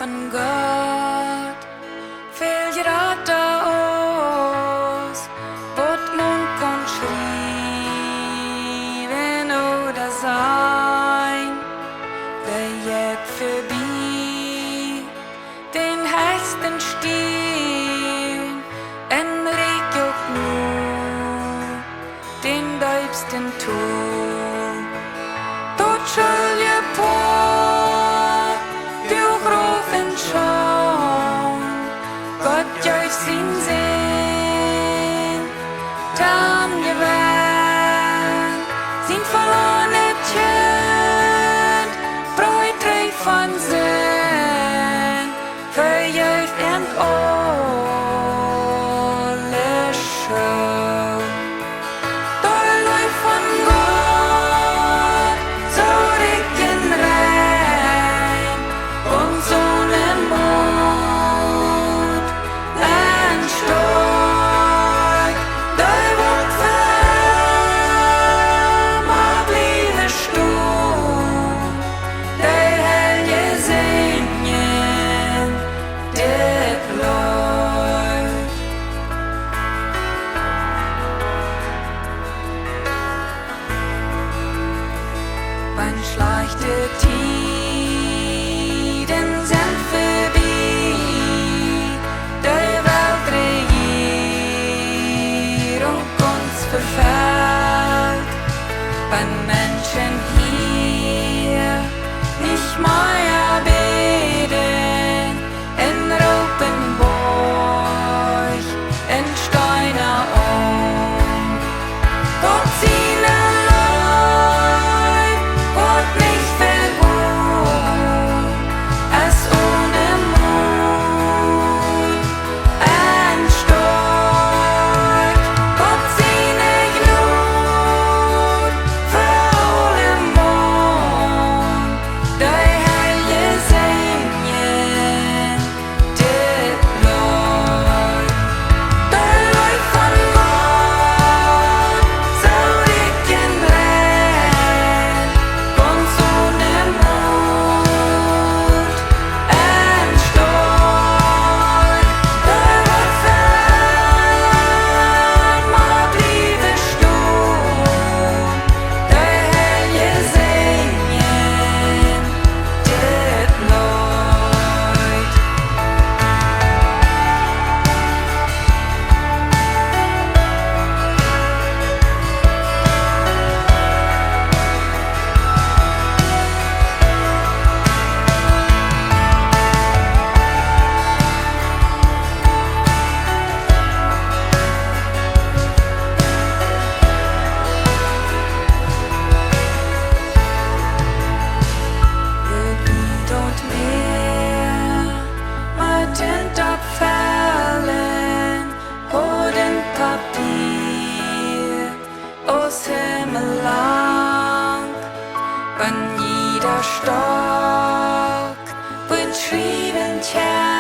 van Gott. Veel raad aus, wat man kan schrijven oder sein. Wer jetzt voorbij den höchsten Stil, en reik ook nu den diepsten Tool. Tot schul je på, du groven schon, Gott juist sin zin, tam je wen, sin verlorene tjönd, broi trei van zin, verjuist en alle schuld. Door lui van Gott, zo rikken rein, und so ne Mut en stark. Der wordt warm, maar blijven stom. Der helje zingen, dit läuft. Wann schleichte Tiden sind voorbij, der Weltregierung uns verfällt. Wann Menschen hier nicht mehr beten, in Ropenburg, in Steiner Gott seine Leib, Gott nicht verbunden, es ohne Mut, en stark. Gott seine Gnade für alle Mond, der helge singen, dit läuft. Der läuft von Gott, so rikken rein, und so ne Mut en stark. Der wordt warm, maar blijven stom. Der helge zingen, dit läuft. Dort mehr, maar tent opvallen, hoden Papier, aus Himmelland, wann jeder Stock wird schrieben, tja.